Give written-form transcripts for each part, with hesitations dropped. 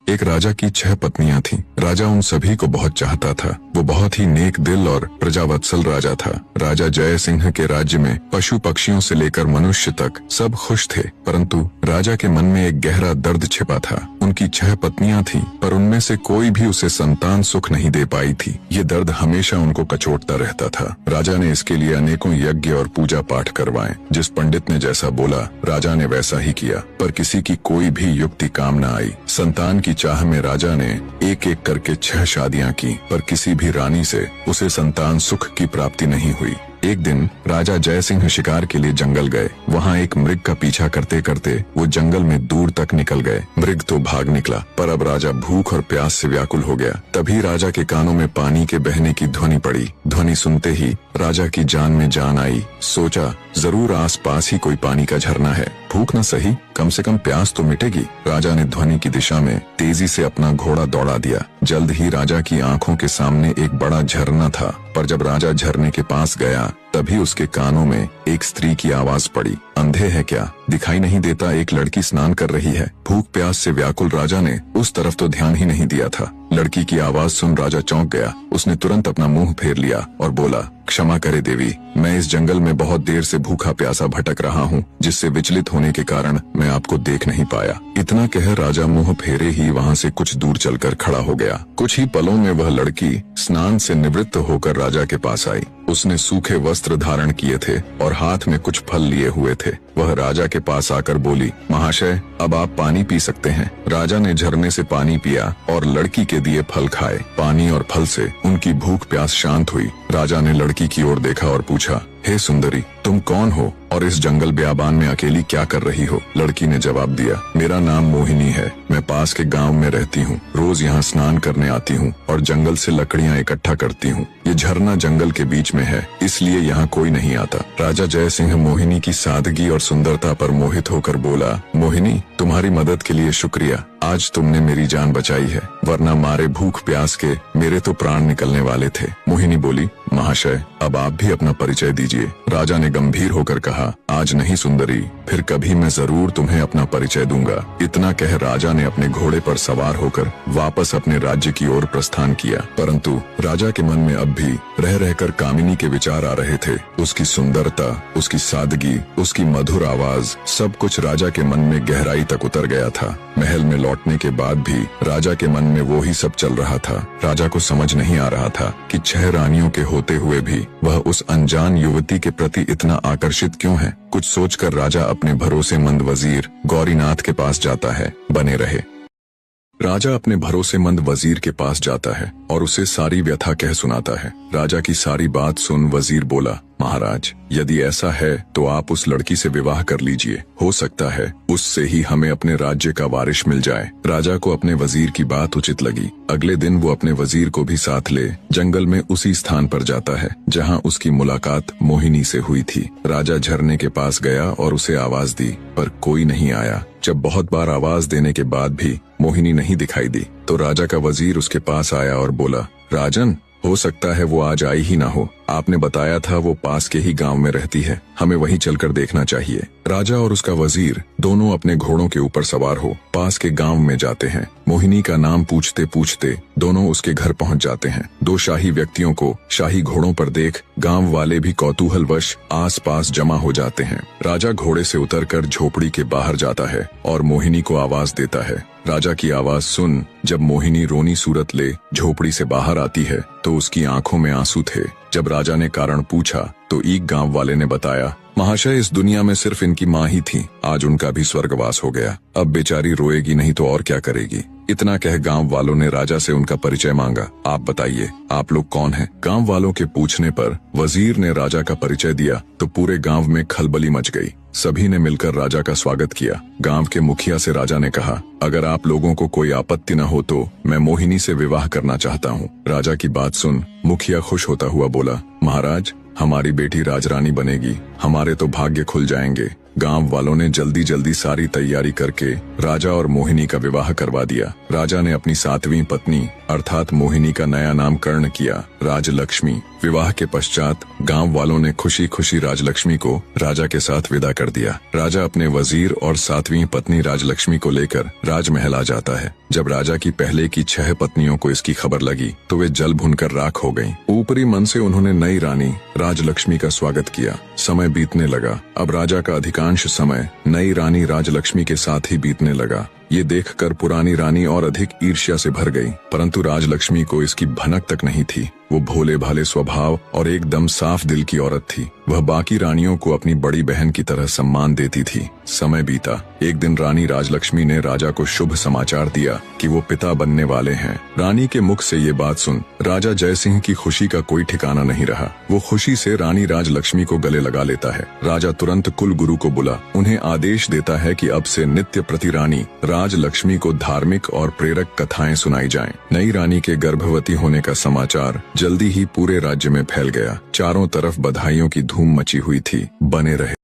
एक राजा की 6 पत्नियां थीं। राजा उन सभी को बहुत चाहता था। वो बहुत ही नेक दिल और प्रजावत्सल राजा था। राजा जय सिंह के राज्य में पशु पक्षियों से लेकर मनुष्य तक सब खुश थे, परंतु राजा के मन में एक गहरा दर्द छिपा था। उनकी 6 पत्नियां थीं, पर उनमें से कोई भी उसे संतान सुख नहीं दे पाई थी। ये दर्द हमेशा उनको कचोटता रहता था। राजा ने इसके लिए अनेकों यज्ञ और पूजा पाठ करवाए। जिस पंडित ने जैसा बोला, राजा ने वैसा ही किया, पर किसी की कोई भी युक्ति काम न आई। संतान की चाह में राजा ने एक एक करके 6 शादियां की, पर किसी भी रानी से उसे संतान सुख की प्राप्ति नहीं हुई। एक दिन राजा जय सिंह शिकार के लिए जंगल गए। वहाँ एक मृग का पीछा करते करते वो जंगल में दूर तक निकल गए। मृग तो भाग निकला, पर अब राजा भूख और प्यास से व्याकुल हो गया। तभी राजा के कानों में पानी के बहने की ध्वनि पड़ी। ध्वनि सुनते ही राजा की जान में जान आई। सोचा, जरूर आसपास ही कोई पानी का झरना है। भूख न सही, कम से कम प्यास तो मिटेगी। राजा ने ध्वनि की दिशा में तेजी से अपना घोड़ा दौड़ा दिया। जल्द ही राजा की आंखों के सामने एक बड़ा झरना था, पर जब राजा झरने के पास गया, तभी उसके कानों में एक स्त्री की आवाज पड़ी। अंधे है क्या? दिखाई नहीं देता? एक लड़की स्नान कर रही है। भूख प्यास से व्याकुल राजा ने उस तरफ तो ध्यान ही नहीं दिया था। लड़की की आवाज सुन राजा चौंक गया। उसने तुरंत अपना मुंह फेर लिया और बोला, क्षमा करे देवी, मैं इस जंगल में बहुत देर से भूखा प्यासा भटक रहा हूँ, जिससे विचलित होने के कारण मैं आपको देख नहीं पाया। इतना कह राजा मुंह फेरे ही वहाँ से कुछ दूर चलकर खड़ा हो गया। कुछ ही पलों में वह लड़की स्नान से निवृत्त होकर राजा के पास आई। उसने सूखे वस्त्र धारण किए थे और हाथ में कुछ फल लिए हुए थे। वह राजा के पास आकर बोली, महाशय, अब आप पानी पी सकते हैं। राजा ने झरने से पानी पिया और लड़की के दिए फल खाए। पानी और फल से उनकी भूख प्यास शांत हुई। राजा ने लड़की की ओर देखा और पूछा, हे सुंदरी, तुम कौन हो और इस जंगल ब्याबान में अकेली क्या कर रही हो? लड़की ने जवाब दिया, मेरा नाम मोहिनी है। मैं पास के गांव में रहती हूँ। रोज यहाँ स्नान करने आती हूँ और जंगल से लकड़ियाँ इकट्ठा करती हूँ। ये झरना जंगल के बीच में है, इसलिए यहाँ कोई नहीं आता। राजा जय सिंह मोहिनी की सादगी और सुंदरता पर मोहित होकर बोला, मोहिनी, तुम्हारी मदद के लिए शुक्रिया। आज तुमने मेरी जान बचाई है, वरना मारे भूख प्यास के मेरे तो प्राण निकलने वाले थे। मोहिनी बोली, महाशय, अब आप भी अपना परिचय दीजिए। राजा ने गंभीर होकर कहा, आज नहीं सुंदरी, फिर कभी मैं जरूर तुम्हें अपना परिचय दूंगा। इतना कह राजा ने अपने घोड़े पर सवार होकर वापस अपने राज्य की ओर प्रस्थान किया। परंतु राजा के मन में अब भी रह रहकर कामिनी के विचार आ रहे थे। उसकी सुंदरता, उसकी सादगी, उसकी मधुर आवाज, सब कुछ राजा के मन में गहराई तक उतर गया था। महल में लौटने के बाद भी राजा के मन में वो ही सब चल रहा था। राजा को समझ नहीं आ रहा था कि 6 रानियों के होते हुए भी वह उस अनजान युवती के प्रति इतना आकर्षित क्यों है। कुछ सोचकर राजा अपने भरोसेमंद वजीर गौरीनाथ के पास जाता है। बने रहे। राजा अपने भरोसेमंद वजीर के पास जाता है और उसे सारी व्यथा कह सुनाता है। राजा की सारी बात सुन वजीर बोला, महाराज, यदि ऐसा है तो आप उस लड़की से विवाह कर लीजिए। हो सकता है उससे ही हमें अपने राज्य का वारिस मिल जाए। राजा को अपने वजीर की बात उचित लगी। अगले दिन वो अपने वजीर को भी साथ ले जंगल में उसी स्थान पर जाता है जहाँ उसकी मुलाकात मोहिनी से हुई थी। राजा झरने के पास गया और उसे आवाज दी, पर कोई नहीं आया। जब बहुत बार आवाज देने के बाद भी मोहिनी नहीं दिखाई दी, तो राजा का वजीर उसके पास आया और बोला, राजन, हो सकता है वो आज आई ही ना हो। आपने बताया था वो पास के ही गांव में रहती है, हमें वहीं चलकर देखना चाहिए। राजा और उसका वजीर दोनों अपने घोड़ों के ऊपर सवार हो पास के गांव में जाते हैं। मोहिनी का नाम पूछते पूछते दोनों उसके घर पहुंच जाते हैं। 2 शाही व्यक्तियों को शाही घोड़ों पर देख गांव वाले भी कौतूहलवश आस पास जमा हो जाते हैं। राजा घोड़े से उतरकर झोपड़ी के बाहर जाता है और मोहिनी को आवाज देता है। राजा की आवाज सुन जब मोहिनी रोनी सूरत ले झोपड़ी से बाहर आती है तो उसकी आंखों में आंसू थे। जब राजा ने कारण पूछा तो एक गांव वाले ने बताया, महाशय, इस दुनिया में सिर्फ इनकी माँ ही थी, आज उनका भी स्वर्गवास हो गया। अब बेचारी रोएगी नहीं तो और क्या करेगी। इतना कह गांव वालों ने राजा से उनका परिचय मांगा। आप बताइए, आप लोग कौन हैं? गांव वालों के पूछने पर वजीर ने राजा का परिचय दिया तो पूरे गांव में खलबली मच गई। सभी ने मिलकर राजा का स्वागत किया। गांव के मुखिया से राजा ने कहा, अगर आप लोगों को कोई आपत्ति न हो तो मैं मोहिनी से विवाह करना चाहता हूँ। राजा की बात सुन मुखिया खुश होता हुआ बोला, महाराज, हमारी बेटी राजरानी बनेगी, हमारे तो भाग्य खुल जाएंगे। गांव वालों ने जल्दी जल्दी सारी तैयारी करके राजा और मोहिनी का विवाह करवा दिया। राजा ने अपनी 7वीं पत्नी अर्थात मोहिनी का नया नाम कर्ण किया, राजलक्ष्मी। विवाह के पश्चात गांव वालों ने खुशी खुशी राजलक्ष्मी को राजा के साथ विदा कर दिया। राजा अपने वजीर और 7वीं पत्नी राजलक्ष्मी को लेकर राजमहल आ जाता है। जब राजा की पहले की 6 पत्नियों को इसकी खबर लगी तो वे जल भुनकर राख हो गईं। ऊपरी मन से उन्होंने नई रानी राजलक्ष्मी का स्वागत किया। समय बीतने लगा। अब राजा का अधिकांश समय नई रानी राजलक्ष्मी के साथ ही बीतने लगा। ये देखकर पुरानी रानी और अधिक ईर्ष्या से भर गई, परंतु राजलक्ष्मी को इसकी भनक तक नहीं थी। वो भोले भाले स्वभाव और एकदम साफ दिल की औरत थी। वह बाकी रानियों को अपनी बड़ी बहन की तरह सम्मान देती थी। समय बीता। एक दिन रानी राजलक्ष्मी ने राजा को शुभ समाचार दिया कि वो पिता बनने वाले हैं। रानी के मुख से ये बात सुन राजा जयसिंह की खुशी का कोई ठिकाना नहीं रहा। वो खुशी से रानी राजलक्ष्मी को गले लगा लेता है। राजा तुरंत कुल गुरु को बुला उन्हें आदेश देता है कि अब से नित्य प्रति रानी राजलक्ष्मी को धार्मिक और प्रेरक कथाएं सुनाई जाएं। नई रानी के गर्भवती होने का समाचार जल्दी ही पूरे राज्य में फैल गया। चारों तरफ बधाइयों की धूम मची हुई थी। बने रहे।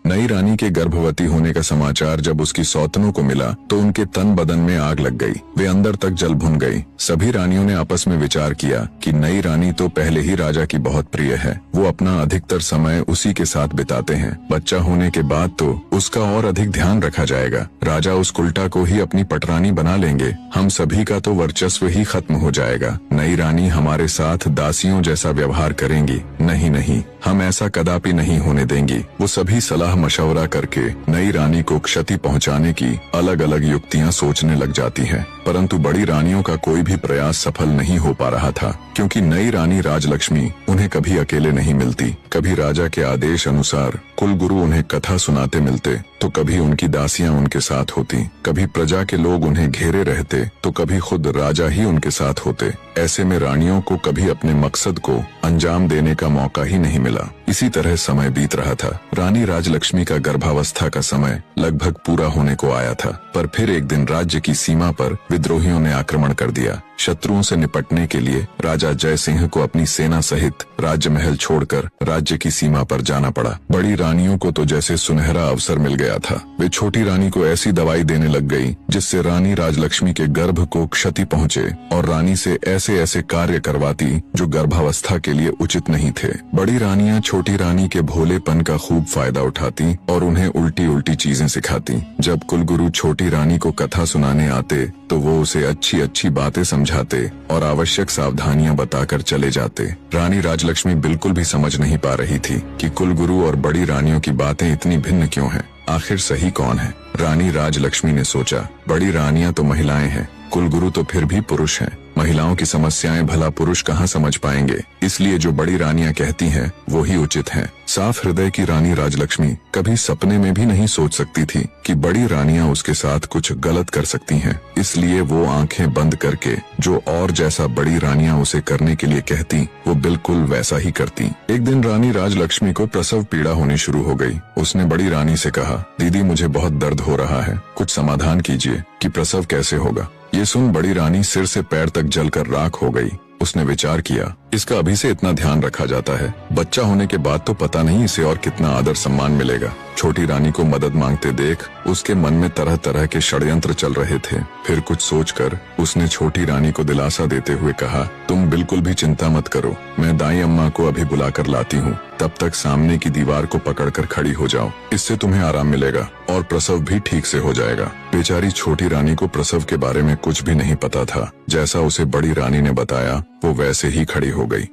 नई रानी के गर्भवती होने का समाचार जब उसकी सौतनों को मिला तो उनके तन बदन में आग लग गई। वे अंदर तक जल भुन गई। सभी रानियों ने आपस में विचार किया कि नई रानी तो पहले ही राजा की बहुत प्रिय है। वो अपना अधिकतर समय उसी के साथ बिताते हैं। बच्चा होने के बाद तो उसका और अधिक ध्यान रखा जाएगा। राजा उस कुल्टा को ही अपनी पटरानी बना लेंगे। हम सभी का तो वर्चस्व ही खत्म हो जाएगा। नई रानी हमारे साथ दासियों जैसा व्यवहार करेंगी। नहीं नहीं, हम ऐसा कदापि नहीं होने देंगी। वो सभी सलाह मशवरा करके नई रानी को क्षति पहुंचाने की अलग अलग युक्तियां सोचने लग जाती हैं। परंतु बड़ी रानियों का कोई भी प्रयास सफल नहीं हो पा रहा था, क्योंकि नई रानी राजलक्ष्मी उन्हें कभी अकेले नहीं मिलती। कभी राजा के आदेश अनुसार कुलगुरु उन्हें कथा सुनाते मिलते तो कभी उनकी दासियां उनके साथ होती। कभी प्रजा के लोग उन्हें घेरे रहते तो कभी खुद राजा ही उनके साथ होते। ऐसे में रानियों को कभी अपने मकसद को अंजाम देने का मौका ही नहीं मिला। इसी तरह समय बीत रहा था। रानी राजलक्ष्मी का गर्भावस्था का समय लगभग पूरा होने को आया था, पर फिर एक दिन राज्य की सीमा पर विद्रोहियों ने आक्रमण कर दिया। शत्रुओं से निपटने के लिए राजा जयसिंह को अपनी सेना सहित राज्य महल छोड़कर राज्य की सीमा पर जाना पड़ा। बड़ी रानियों को तो जैसे सुनहरा अवसर मिल गया था। वे छोटी रानी को ऐसी दवाई देने लग गई जिससे रानी राजलक्ष्मी के गर्भ को क्षति पहुंचे और रानी से ऐसे ऐसे कार्य करवाती जो गर्भावस्था के लिए उचित नहीं थे। बड़ी रानियां छोटी रानी के भोलेपन का खूब फायदा उठाती और उन्हें उल्टी उल्टी चीजें सिखाती। जब कुलगुरु छोटी रानी को कथा सुनाने आते तो वो उसे अच्छी अच्छी बातें समझाते और आवश्यक सावधानियां बताकर चले जाते। रानी राजलक्ष्मी बिल्कुल भी समझ नहीं पा रही थी कि कुलगुरु और बड़ी रानियों की बातें इतनी भिन्न क्यों हैं। आखिर सही कौन है? रानी राजलक्ष्मी ने सोचा, बड़ी रानियां तो महिलाएं हैं, कुलगुरु तो फिर भी पुरुष हैं। महिलाओं की समस्याएं भला पुरुष कहाँ समझ पाएंगे, इसलिए जो बड़ी रानियां कहती हैं वो ही उचित है। साफ हृदय की रानी राजलक्ष्मी कभी सपने में भी नहीं सोच सकती थी कि बड़ी रानियां उसके साथ कुछ गलत कर सकती हैं। इसलिए वो आंखें बंद करके जो और जैसा बड़ी रानियां उसे करने के लिए कहती वो बिल्कुल वैसा ही करती। एक दिन रानी राजलक्ष्मी को प्रसव पीड़ा होनी शुरू हो गई। उसने बड़ी रानी से कहा, दीदी मुझे बहुत दर्द हो रहा है, कुछ समाधान कीजिए कि प्रसव कैसे होगा। ये सुन बड़ी रानी सिर से पैर तक जलकर राख हो गई। उसने विचार किया, इसका अभी से इतना ध्यान रखा जाता है, बच्चा होने के बाद तो पता नहीं इसे और कितना आदर सम्मान मिलेगा। छोटी रानी को मदद मांगते देख उसके मन में तरह तरह के षड्यंत्र चल रहे थे। फिर कुछ सोचकर उसने छोटी रानी को दिलासा देते हुए कहा, तुम बिल्कुल भी चिंता मत करो, मैं दाई अम्मा को अभी बुलाकर लाती हूँ। तब तक सामने की दीवार को पकड़कर खड़ी हो जाओ, इससे तुम्हें आराम मिलेगा और प्रसव भी ठीक से हो जाएगा। बेचारी छोटी रानी को प्रसव के बारे में कुछ भी नहीं पता था। जैसा उसे बड़ी रानी ने बताया वो वैसे ही खड़ी हो गई।